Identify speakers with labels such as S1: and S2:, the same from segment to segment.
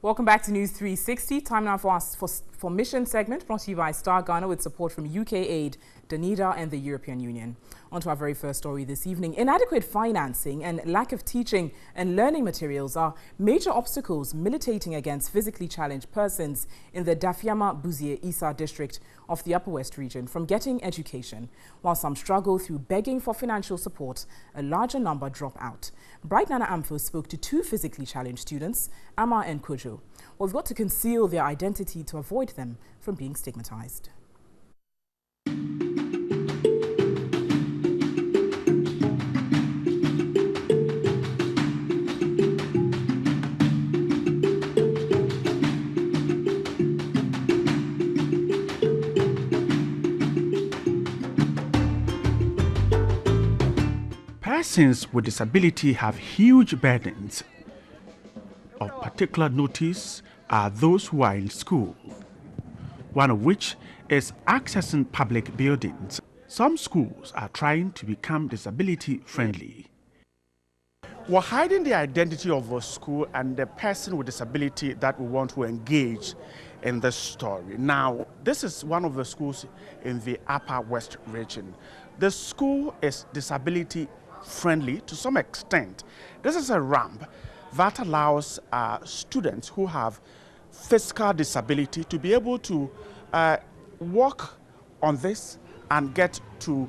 S1: Welcome back to News 360. Time now for Mission segment brought to you by Star Ghana with support from UK Aid, Danida and the European Union. On to our very first story this evening. Inadequate financing and lack of teaching and learning materials are major obstacles militating against physically challenged persons in the Dafiama Buzie Isa district of the Upper West region from getting education. While some struggle through begging for financial support, a larger number drop out. Bright Nana Amfo spoke to two physically challenged students, Ama and Kojo. We've got to conceal their identity to avoid them from being stigmatized.
S2: Persons with disability have huge burdens. Of particular notice are those who are in school, one of which is accessing public buildings. Some schools are trying to become disability friendly. We're hiding the identity of a school and the person with disability that we want to engage in this story. Now, this is one of the schools in the Upper West region. The school is disability friendly to some extent. This is a ramp that allows students who have physical disability to be able to walk on this and get to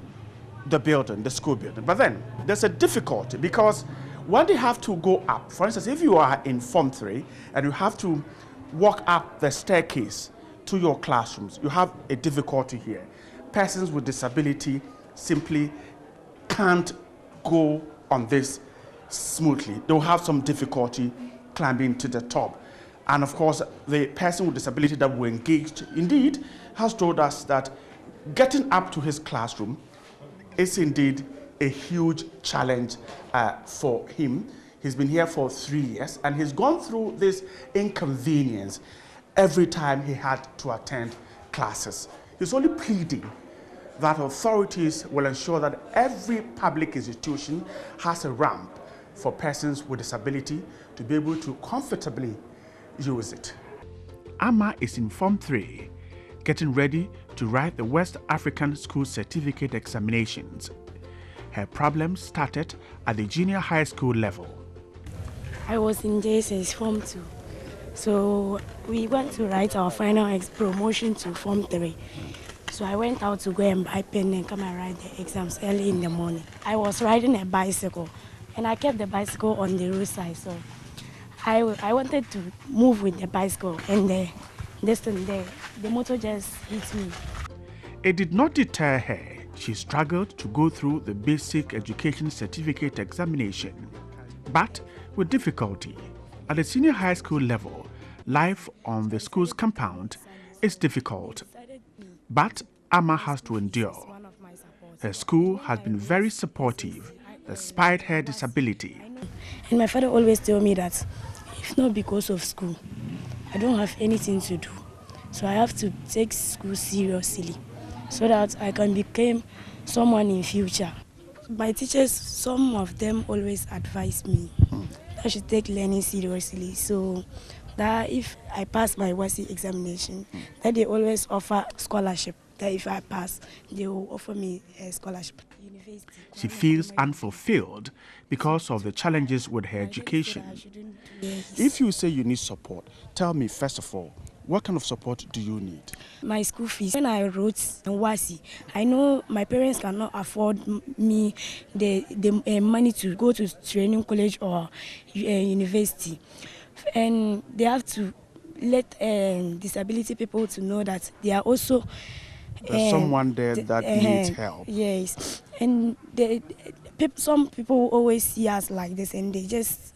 S2: the building, the school building. But then there's a difficulty because when they have to go up, for instance, if you are in Form 3 and you have to walk up the staircase to your classrooms, you have a difficulty here. Persons with disability simply can't go on this smoothly. They'll have some difficulty climbing to the top. And of course, the person with disability that we engaged indeed has told us that getting up to his classroom is indeed a huge challenge for him. He's been here for 3 years and he's gone through this inconvenience every time he had to attend classes. He's only pleading that authorities will ensure that every public institution has a ramp for persons with disability to be able to comfortably use it. Ama is in Form 3, getting ready to write the West African School Certificate examinations. Her problems started at the junior high school level.
S3: I was in JSS Form 2, so we went to write our final promotion to Form 3. So I went out to go and buy pen and come and write the exams early in the morning. I was riding a bicycle and I kept the bicycle on the roadside. So I wanted to move with the bicycle and the motor just hit me.
S2: It did not deter her. She struggled to go through the basic education certificate examination, but with difficulty. At the senior high school level, life on the school's compound is difficult. But Ama has to endure. Her school has been very supportive despite her disability.
S3: And my father always told me that if not because of school, I don't have anything to do. So I have to take school seriously so that I can become someone in future. My teachers, some of them always advise me that I should take learning seriously. So that if I pass my WASI examination, that they always offer scholarship. That if I pass, they will offer me a scholarship.
S2: She feels unfulfilled because of the challenges with her education. If you say you need support, tell me first of all, what kind of support do you need?
S3: My school fees. When I wrote WASI, I know my parents cannot afford me the money to go to training college or university. And they have to let disability people to know that they are also
S2: someone there that needs help.
S3: Yes, and some people always see us like this and they just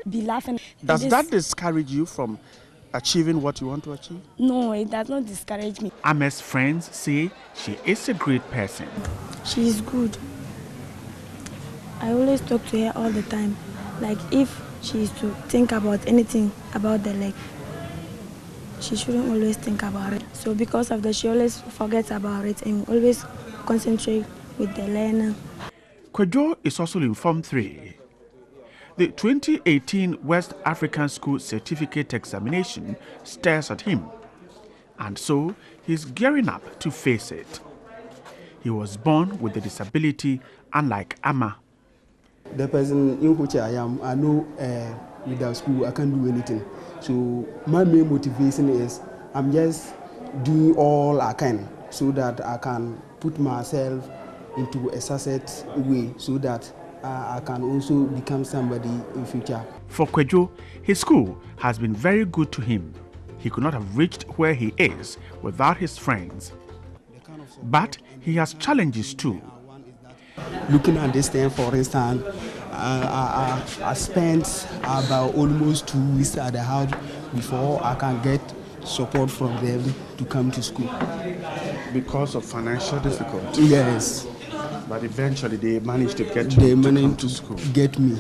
S3: be laughing.
S2: Does that discourage you from achieving what you want to achieve?
S3: No, it does not discourage me.
S2: Ama's friends say she is a great person.
S4: She is good. I always talk to her all the time. Like if she is to think about anything about the leg, she shouldn't always think about it. So because of that, she always forgets about it and always concentrate with the learner.
S2: Kojo is also in Form 3. The 2018 West African School Certificate Examination stares at him, and so he's gearing up to face it. He was born with a disability, unlike Ama.
S5: The person in which I am, I know without school I can't do anything. So my main motivation is I'm just doing all I can so that I can put myself into a success way so that I can also become somebody in future.
S2: For Kwadwo, his school has been very good to him. He could not have reached where he is without his friends. But he has challenges too.
S5: Looking at this thing, for instance, I spent about almost 2 weeks at the house before I can get support from them to come to school.
S2: Because of financial difficulties?
S5: Yes.
S2: But eventually they managed to get
S5: you
S2: to
S5: come
S2: to school.
S5: Get me.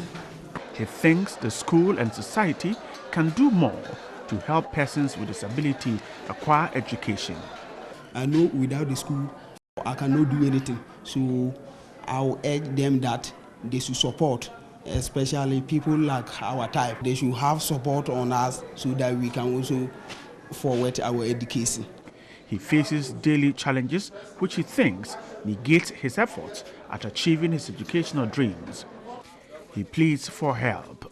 S2: He thinks the school and society can do more to help persons with disability acquire education.
S5: I know without the school, I cannot do anything. So I'll urge them that they should support, especially people like our type. They should have support on us so that we can also forward our education.
S2: He faces daily challenges which he thinks negates his efforts at achieving his educational dreams. He pleads for help.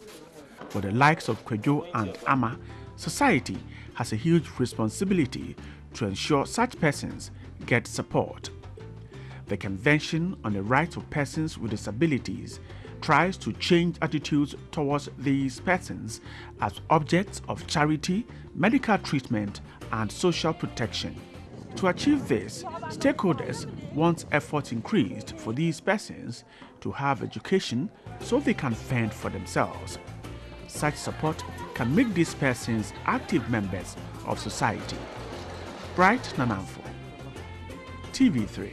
S2: For the likes of Kwadwo and Ama, society has a huge responsibility to ensure such persons get support. The Convention on the Rights of Persons with Disabilities tries to change attitudes towards these persons as objects of charity, medical treatment, and social protection. To achieve this, stakeholders want efforts increased for these persons to have education so they can fend for themselves. Such support can make these persons active members of society. Bright Nanamfo, TV3.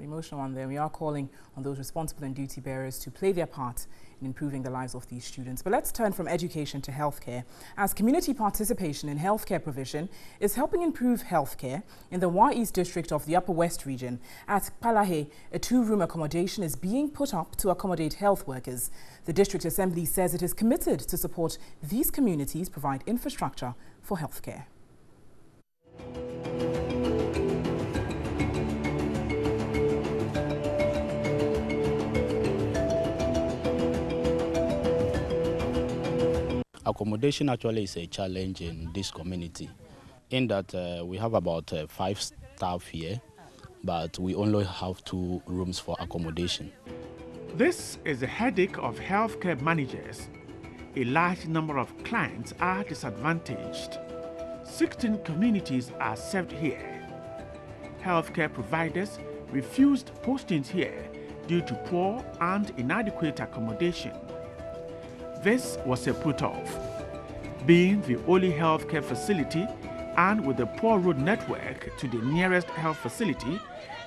S1: Emotional one there. We are calling on those responsible and duty bearers to play their part in improving the lives of these students. But let's turn from education to healthcare, as community participation in healthcare provision is helping improve healthcare in the Wa East district of the Upper West region. At Kpalahe, a 2-room accommodation is being put up to accommodate health workers. The district assembly says it is committed to support these communities provide infrastructure for healthcare.
S6: Accommodation actually is a challenge in this community, in that we have about 5 staff here, but we only have 2 rooms for accommodation.
S2: This is the headache of healthcare managers. A large number of clients are disadvantaged. 16 communities are served here. Healthcare providers refused postings here due to poor and inadequate accommodation. This was a put-off. Being the only healthcare facility and with a poor road network to the nearest health facility,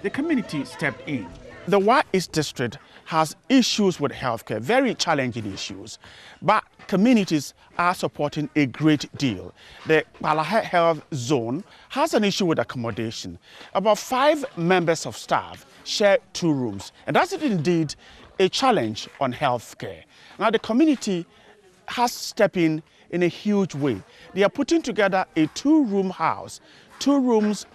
S2: the community stepped in. The Wa East district has issues with healthcare, very challenging issues, but communities are supporting a great deal. The Kpalahe Health Zone has an issue with accommodation. About 5 members of staff share 2 rooms, and that's indeed a challenge on healthcare. Now the community has stepped in a huge way. They are putting together a 2-room house, 2 rooms,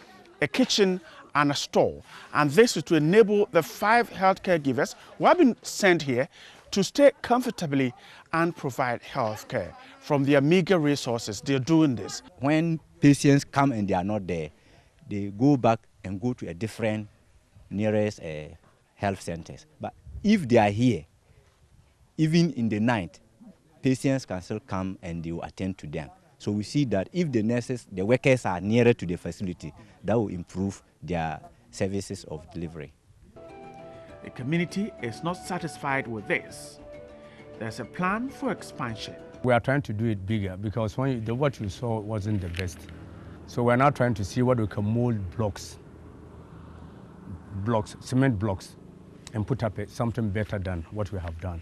S2: a kitchen, and a store. And this is to enable the 5 healthcare givers who have been sent here to stay comfortably and provide healthcare. From their meager resources, they're doing this.
S7: When patients come and they are not there, they go back and go to a different nearest health centers. But if they are here, even in the night, patients can still come and they will attend to them. So we see that if the nurses, the workers are nearer to the facility, that will improve their services of delivery.
S2: The community is not satisfied with this. There's a plan for expansion.
S8: We are trying to do it bigger because what you saw wasn't the best. So we're now trying to see what we can mold blocks, cement blocks, and put up something better than what we have done.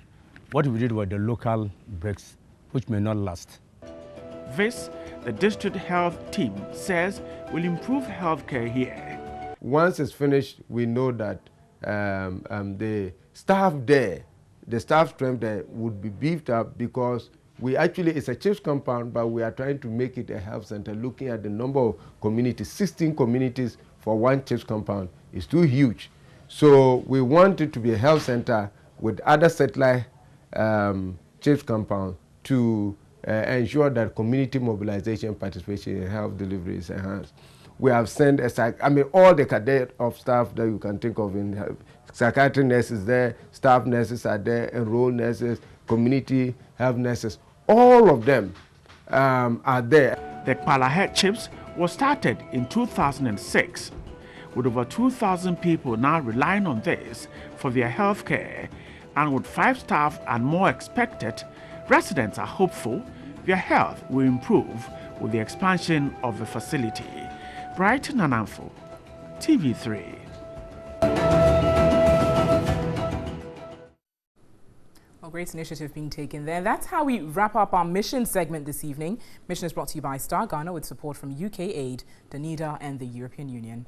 S8: What we did were the local bricks, which may not last.
S2: This, the district health team says, will improve healthcare here.
S9: Once it's finished, we know that the staff there, the staff strength there would be beefed up, because it's a CHIPS compound, but we are trying to make it a health center. Looking at the number of communities, 16 communities for one CHIPS compound is too huge. So we want it to be a health center with other satellite CHIPS compound to ensure that community mobilization participation in health delivery is enhanced. We have sent all the cadet of staff that you can think of in health. Psychiatry nurses there, staff nurses are there, enrolled nurses, community health nurses, all of them are there.
S2: The Kpalahet CHIPS was started in 2006, with over 2,000 people now relying on this for their health care, and with 5 staff and more expected, residents are hopeful their health will improve with the expansion of the facility. Brighton Anamfo, TV3.
S1: A great initiative being taken there. That's how we wrap up our mission segment this evening. Mission is brought to you by Star Ghana with support from UK Aid, Danida and the European Union.